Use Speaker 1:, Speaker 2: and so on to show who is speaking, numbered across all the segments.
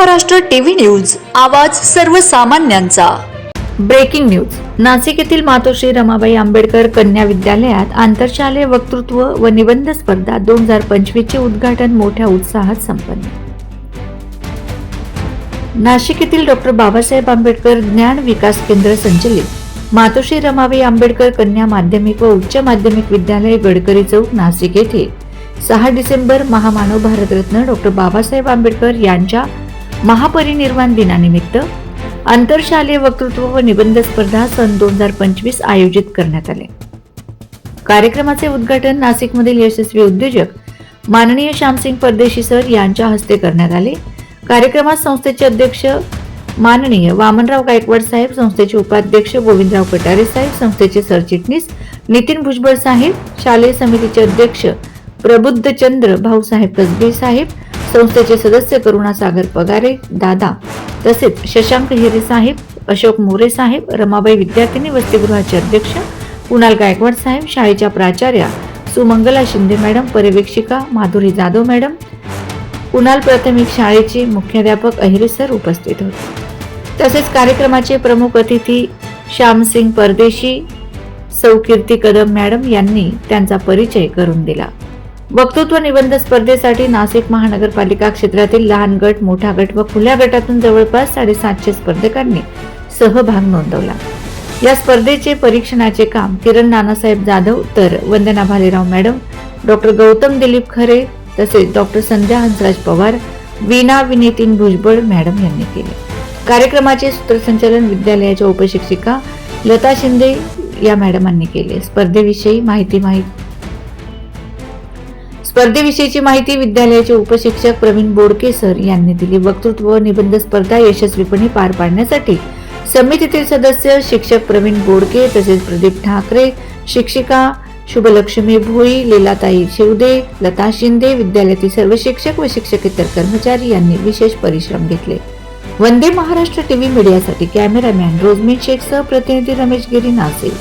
Speaker 1: Maharashtra TV news, आवाज सर्वसामान्यांचा।
Speaker 2: Breaking news. Nashik येथील मातोश्री रमाबाई आंबेडकर कन्या विद्यालयात आंतरशालेय वक्तृत्व व निबंध स्पर्धा 2025 चे उद्घाटन मोठ्या उत्साहात संपन्न। नाशिक येथील डॉ. बाबासाहेब आंबेडकर ज्ञान विकास केंद्र संचलित मातोश्री रमाबाई आंबेडकर कन्या माध्यमिक व उच्च माध्यमिक विद्यालय गडकरी चौक नाशिक येथे 6 डिसेंबर महामानव भारतरत्न डॉ. बाबासाहेब आंबेडकर यांच्या महापरिनिर्वाण दिनानिमित्त आंतरशालेय वक्तृत्व व निबंध स्पर्धा सन 2025 आयोजित करण्यात आले। कार्यक्रमाचे उद्घाटन नाशिकमधील यशस्वी उद्योजक माननीय श्यामसिंग परदेशी सर यांच्या हस्ते करण्यात आले। कार्यक्रमात संस्थेचे अध्यक्ष माननीय वामनराव गायकवाड साहेब, संस्थेचे उपाध्यक्ष गोविंदराव कटारे साहेब, संस्थेचे सरचिटणीस नितीन भुजबळ साहेब, शालेय समितीचे अध्यक्ष प्रबुद्धचंद्र भाऊसाहेब कसबे साहेब, संस्थेचे सदस्य करुणा सागर पगारे दादा, तसेच शशांक हिरे साहेब, अशोक मोरे साहेब, रमाबाई विद्यार्थिनी वसतिगृहाचे अध्यक्ष कुणाल गायकवाड साहेब, शाळेच्या प्राचार्या सुमंगला शिंदे मॅडम, पर्यवेक्षिका माधुरी जाधव मॅडम, कुणाल प्राथमिक शाळेचे मुख्याध्यापक अहिरे सर उपस्थित होते। तसेच कार्यक्रमाचे प्रमुख अतिथी श्यामसिंग परदेशी, सौ कीर्ती कदम मॅडम यांनी त्यांचा परिचय करून दिला। वक्तृत्व निबंध स्पर्धेसाठी नाशिक महानगरपालिका क्षेत्रातील लहान गट, मोठा गट व खुल्या गटातून जवळपास 750 स्पर्धकांनी सहभाग नोंदवला। या स्पर्धेचे परीक्षणाचे काम किरण नानासाहेब जाधव, तर वंदना भालेराव मॅडम, डॉक्टर गौतम दिलीप खरे, तसेच डॉक्टर संध्या हंसराज पवार, वीणा विनितीन भुजबळ मॅडम यांनी केले। कार्यक्रमाचे सूत्रसंचालन विद्यालयाच्या उपशिक्षिका लता शिंदे या मॅडमांनी केले। स्पर्धेविषयीची माहिती विद्यालयाचे उपशिक्षक प्रवीण बोडके सर यांनी दिली। वक्तृत्व व निबंध स्पर्धा यशस्वीपणे पार पाडण्यासाठी समितीतील सदस्य शिक्षक प्रवीण बोडके, तसेच प्रदीप ठाकरे, शिक्षिका शुभलक्ष्मी भोई, लीलाताई शिवदे, लता शिंदे, विद्यालयातील सर्व शिक्षक व शिक्षकेतर कर्मचारी यांनी विशेष परिश्रम घेतले। वंदे महाराष्ट्र टीव्ही मीडियासाठी कॅमेरामॅन रोजमीन शेख सह प्रतिनिधी रमेश गिरी, नाशिक।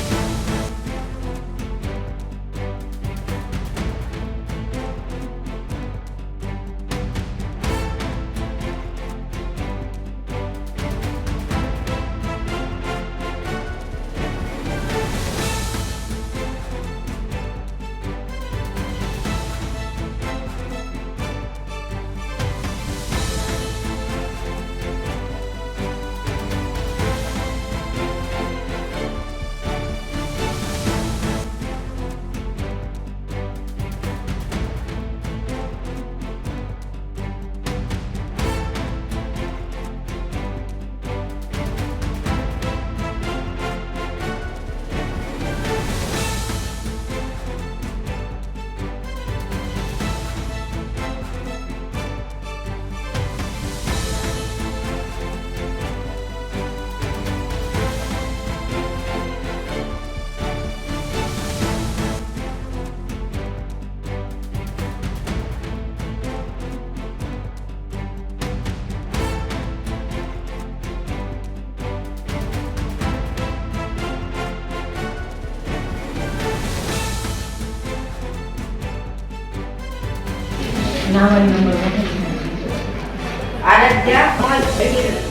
Speaker 3: आराध्या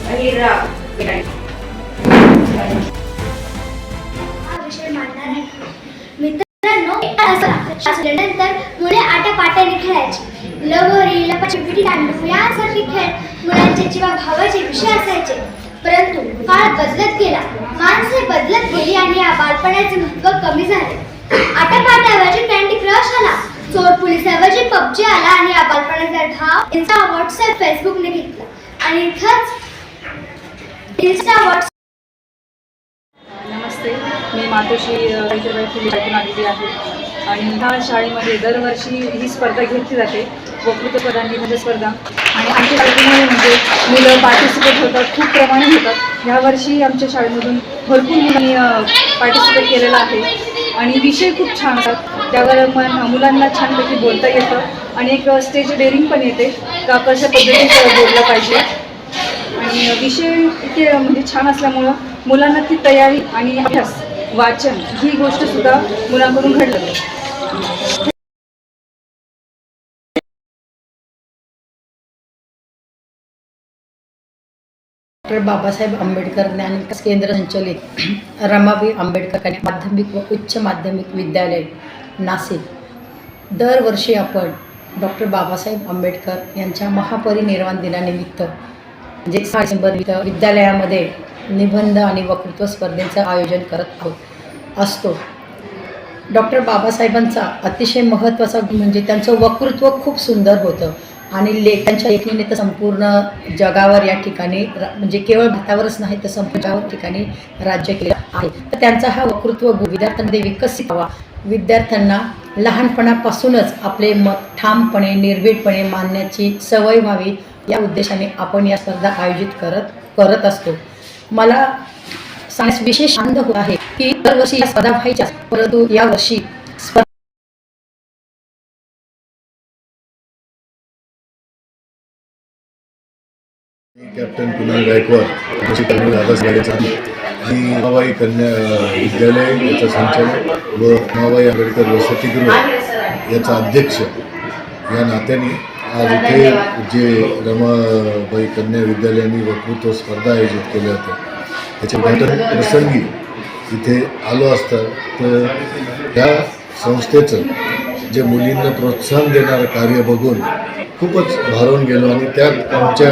Speaker 3: अहिरा
Speaker 4: विषय मांडणार आहे। मित्रांनो, नंतर मुले आटापाटाने खेळायची। लगोरी, लपाछपी, दांडू यासारखे खेळ मुलांचे किंवा भावाचे विषय असायचे। परंतु काळ बदलत गेला, माणसे बदलत गेली आणि या बालपणाचे महत्त्व कमी झाले। आटापाटाऐवजी कॅन्डी क्रश आला, चोर पोलीस ऐवजी पबजी आला आणि या बालपणाचा ढाव इन्स्टा, व्हॉट्सअप, फेसबुकने घेतला आणि
Speaker 5: नमस्ते, मी मातोश्री सावित्रीबाई फुले शाळेतून आलेली आहे आणि ह्या शाळेमध्ये दरवर्षी ही स्पर्धा घेतली जाते, वक्तृत्व स्पर्धा, निबंध स्पर्धा। आणि आमच्या शाळेमध्ये म्हणजे मुलं पार्टिसिपेट होतात, खूप प्रमाणे होतात। यावर्षी आमच्या शाळेमधून भरपूर मुलांनी पार्टिसिपेट केलेलं आहे आणि विषय खूप छान असतात। त्यावर मुलांना छानपैकी बोलता येतं आणि एक स्टेज डेअरिंग पण येते का कशा पद्धतीने बोललं पाहिजे। आणि विषय इतके म्हणजे छान असल्यामुळं मुलांना ती तयारी आणि अभ्यास, वाचन ही गोष्टसुद्धा मुलांकडून घडलं।
Speaker 6: डॉक्टर बाबासाहेब आंबेडकर ज्ञान विकास केंद्र संचलित रमाबाई आंबेडकर कन्या माध्यमिक व उच्च माध्यमिक विद्यालय नाशिक, दरवर्षी आपण डॉक्टर बाबासाहेब आंबेडकर यांच्या महापरिनिर्वाण दिनानिमित्त म्हणजे 6 डिसेंबर विद्यालयामध्ये निबंध आणि वक्तृत्व स्पर्धेचं आयोजन करत असतो. डॉक्टर बाबासाहेबांचा अतिशय महत्त्वाचा म्हणजे त्यांचं वक्तृत्व खूप सुंदर होतं आणि त्यांच्या लेखणीने तर संपूर्ण जगावर या ठिकाणी म्हणजे केवळ भारतावरच नाही तर संपूर्ण ठिकाणी राज्य केलं आहे. तर त्यांचा हा वक्तृत्व विद्यार्थ्यांमध्ये विकसित व्हावा, विद्यार्थ्यांना लहानपणापासूनच आपले मत ठामपणे निर्भीडपणे मांडण्याची सवय व्हावी या उद्देशाने आपण या स्पर्धा आयोजित करत असतो. मला सांगण्यास विशेष आनंद होत आहे की दरवर्षी या स्पर्धा व्हायच्या, परंतु यावर्षी
Speaker 7: कॅप्टन कुणाल गायकवाड आणि रमाबाई कन्या विद्यालय याचं संचालक व रमाबाई आंबेडकर वसतिगृह याचा अध्यक्ष या नात्याने आज इथे जे रमाबाई कन्या विद्यालयाने वक्तृत्व स्पर्धा आयोजित केल्या होत्या त्याच्या उद्घाटन प्रसंगी इथे आलो असता तर या संस्थेचं जे मुलींना प्रोत्साहन देणारं कार्य बघून खूपच भारावून गेलो आणि त्यात आमच्या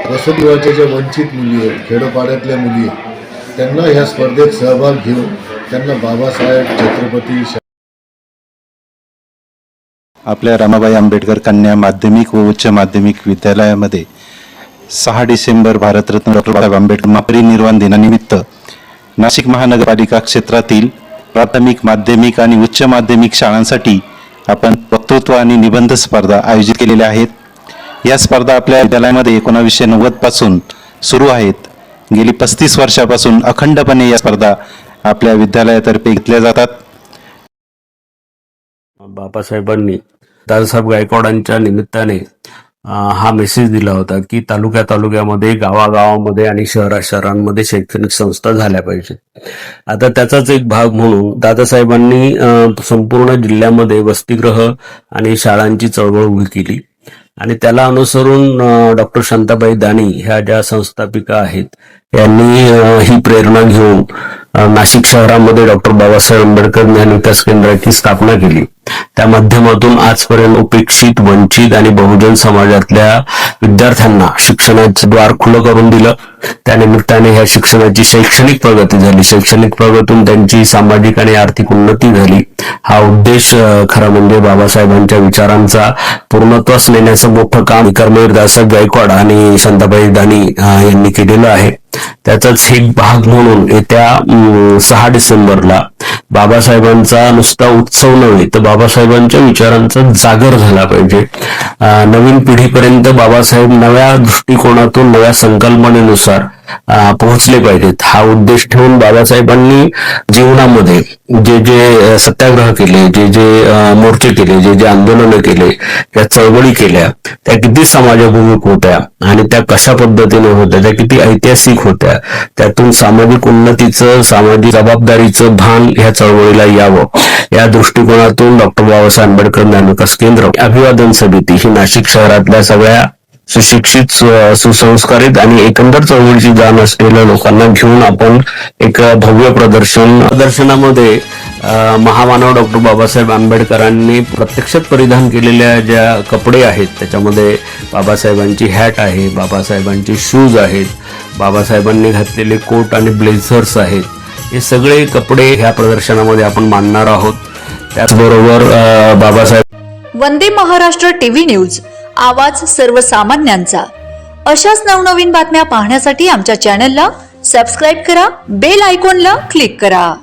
Speaker 7: वसतिगृहाच्या ज्या वंचित मुली आहेत, खेडोपाड्यातल्या मुली आहेत, त्यांना ह्या स्पर्धेत सहभाग घेऊन त्यांना बाबासाहेब छत्रपती
Speaker 8: आपल्या रमाबाई आंबेडकर कन्या माध्यमिक व उच्च माध्यमिक विद्यालयामध्ये 6 डिसेंबर भारतरत्न डॉक्टर बाबासाहेब आंबेडकर महापरिनिर्वाण दिनानिमित्त नाशिक महानगरपालिका क्षेत्रातील प्राथमिक माध्यमिक आणि उच्च माध्यमिक शाळांसाठी आपण वक्तृत्व आणि निबंध स्पर्धा आयोजित केलेल्या आहेत. या स्पर्धा आपल्या विद्यालयामध्ये 1990 पासून सुरू आहेत. गेली 35 वर्षापासून अखंडपणे या स्पर्धा आपल्या विद्यालयातर्फे घेतल्या जातात.
Speaker 9: बाबासाहेबांनी दादासाहेब गायकवाडांच्या निमित्ताने हा मेसेज दिला होता की तालुक्यामध्ये गावागावामध्ये आणि शहरांमध्ये शैक्षणिक संस्था झाल्या पाहिजेत. आता त्याचाच एक भाग म्हणून दादासाहेबांनी संपूर्ण जिल्ह्यामध्ये वसतिगृह आणि शाळांची चळवळ उभी केली आणि त्याला अनुसरून डॉक्टर शांताबाई दाणी ह्या ज्या संस्थापिका आहेत यांनी ही प्रेरणा घेऊन नाशिक शहरामध्ये डॉक्टर बाबासाहेब आंबेडकर ज्ञान विकास केंद्राची स्थापना केली. त्या माध्यमातून आजपर्यंत उपेक्षित, वंचित आणि बहुजन समाजातल्या विद्यार्थ्यांना शिक्षणाचं द्वार खुलं करून दिलं. त्यानिमित्ताने ह्या शिक्षणाची शैक्षणिक प्रगती झाली. शैक्षणिक प्रगतीतून त्यांची सामाजिक आणि आर्थिक उन्नती झाली. हा उद्देश खरा म्हणजे बाबासाहेबांच्या विचारांचा पूर्णत्वास नेण्याचं मोठं काम कर्मवीर दादासाहेब गायकवाड आणि शांताबाई दाणी यांनी केलेलं आहे. त्याचाच एक भाग म्हणून येत्या 6 डिसेंबरला बाबासाहेबांचा नुसता उत्सव नव्हे तर बाबासाहेबांच्या विचारांचा जागर झाला पाहिजे. नवीन पिढीपर्यंत बाबासाहेब नव्या दृष्टिकोनातून नव्या संकल्पनेनुसार पोहोचले पाहिजेत. हा उद्देश ठेवून बाबासाहेबांनी जीवनामध्ये जे जे सत्याग्रह केले, जे जे मोर्चे केले, जे जे आंदोलनं केले, त्या चळवळी केल्या, त्या किती समाजाभिमुख होत्या आणि त्या कशा पद्धतीने होत्या, त्या किती ऐतिहासिक होत्या. त्यातून सामाजिक उन्नतीचं, सामाजिक जबाबदारीचं भान ह्या चळवळीला यावं या दृष्टिकोनातून डॉक्टर बाबासाहेब आंबेडकर ज्ञान विकास केंद्र अभिवादन समिती ही नाशिक शहरातल्या सगळ्या सुशिक्षित, सुसंस्कारित आणि एकंदर चळवळीची जाण असलेल्या लोकांना घेऊन आपण एक भव्य प्रदर्शनामध्ये महामानव डॉक्टर बाबासाहेब आंबेडकरांनी प्रत्यक्षात परिधान केलेल्या ज्या कपडे आहेत त्याच्यामध्ये बाबासाहेबांची हॅट आहे, बाबासाहेबांचे शूज आहेत, बाबासाहेबांनी घातलेले कोट आणि ब्लेझर्स आहेत. हे सगळे कपडे ह्या प्रदर्शनामध्ये आपण मांडणार आहोत. त्याचबरोबर बाबासाहेब
Speaker 1: वंदे महाराष्ट्र टीव्ही न्यूज, आवाज सर्वसामान्यांचा. अशाच नवनवीन बातम्या पाहण्यासाठी आमच्या चॅनलला सबस्क्राईब करा, बेल आयकॉनला क्लिक करा.